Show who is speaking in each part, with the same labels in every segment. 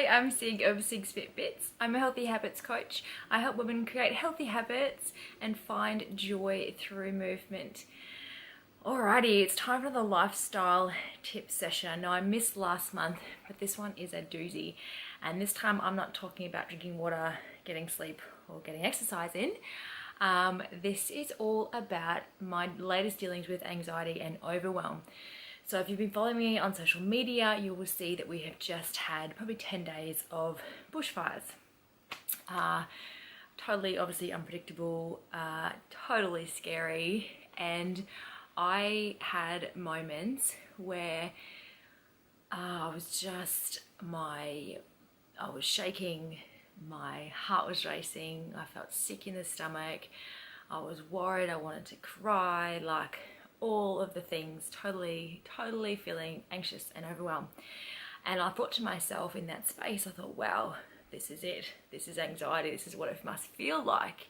Speaker 1: I'm Sig of Sig's Fitbits. I'm a healthy habits coach. I help women create healthy habits and find joy through movement. Alrighty, it's time for the lifestyle tip session. I know I missed last month, but this one is a doozy. And this time I'm not talking about drinking water, getting sleep, or getting exercise in. This is all about my latest dealings with anxiety and overwhelm. So if you've been following me on social media, you will see that we have just had probably 10 days of bushfires. Totally, obviously unpredictable, totally scary. And I had moments where I was shaking, my heart was racing, I felt sick in the stomach, I was worried, I wanted to cry, like all of the things, totally feeling anxious and overwhelmed. And I thought to myself in that space, I thought, wow, this is it. This is anxiety. This is what it must feel like.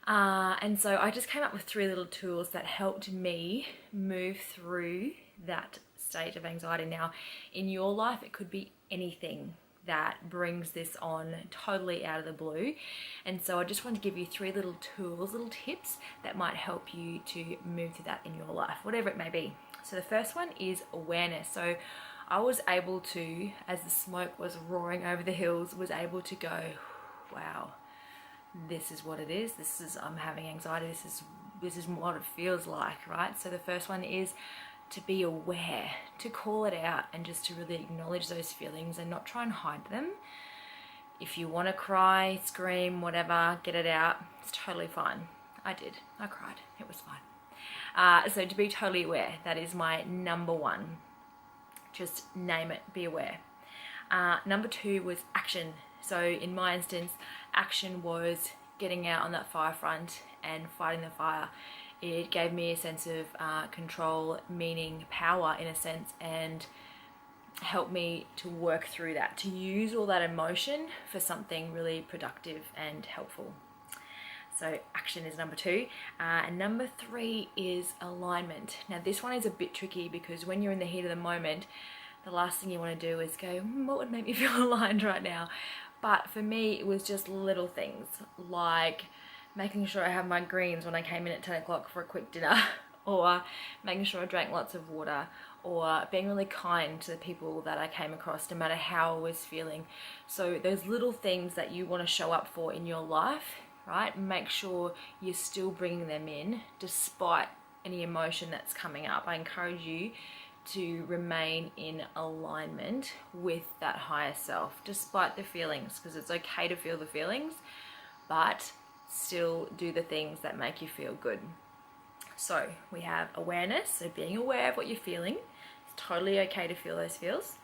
Speaker 1: And so I just came up with 3 little tools that helped me move through that state of anxiety. Now, in your life, it could be anything that brings this on totally out of the blue. And so I just want to give you 3 little tools, little tips that might help you to move through that in your life, whatever it may be. So the first one is awareness. So I was able to, as the smoke was roaring over the hills, was able to go, wow, this is what it is. I'm having anxiety. This is what it feels like, right? So the first one is to be aware, to call it out, and just to really acknowledge those feelings and not try and hide them. If you want to cry, scream, whatever, get it out. It's totally fine. I did. I cried. It was fine. So to be totally aware, that is my number 1. Just name it, be aware. Number 2 was action. So in my instance, action was getting out on that fire front and fighting the fire. It gave me a sense of control, meaning power in a sense, and helped me to work through that, to use all that emotion for something really productive and helpful. So action is number 2. And number 3 is alignment. Now this one is a bit tricky because when you're in the heat of the moment, the last thing you want to do is go, what would make me feel aligned right now? But for me, it was just little things like making sure I have my greens when I came in at 10 o'clock for a quick dinner, or making sure I drank lots of water, or being really kind to the people that I came across, no matter how I was feeling. So those little things that you want to show up for in your life, right? Make sure you're still bringing them in despite any emotion that's coming up. I encourage you to remain in alignment with that higher self, despite the feelings, because it's okay to feel the feelings, but still do the things that make you feel good. So we have awareness, so being aware of what you're feeling. It's totally okay to feel those feels.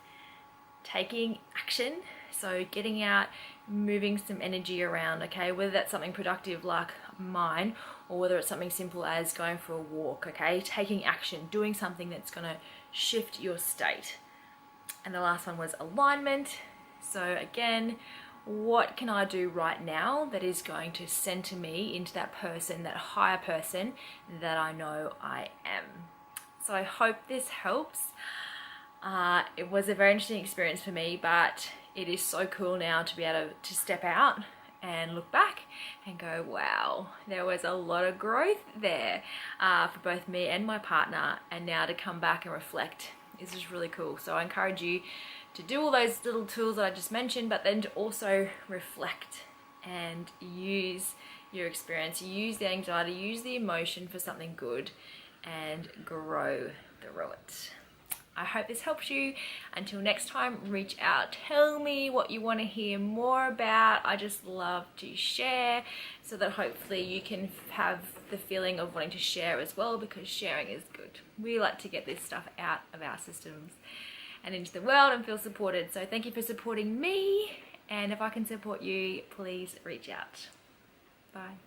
Speaker 1: Taking action, so getting out, moving some energy around, okay, whether that's something productive like mine, or whether it's something simple as going for a walk, okay, taking action, doing something that's going to shift your state. And the last one was alignment. So again, what can I do right now that is going to center me into that person, that higher person that I know I am? So I hope this helps. It was a very interesting experience for me, but it is so cool now to be able to step out and look back and go, wow, there was a lot of growth there for both me and my partner. And now to come back and reflect is just really cool. So I encourage you to do all those little tools that I just mentioned, but then to also reflect and use your experience, use the anxiety, use the emotion for something good, and grow through it. I hope this helps you. Until next time, reach out, tell me what you want to hear more about. I just love to share, so that hopefully you can have the feeling of wanting to share as well, because sharing is good. We like to get this stuff out of our systems and into the world and feel supported. So thank you for supporting me, and if I can support you, please reach out. Bye.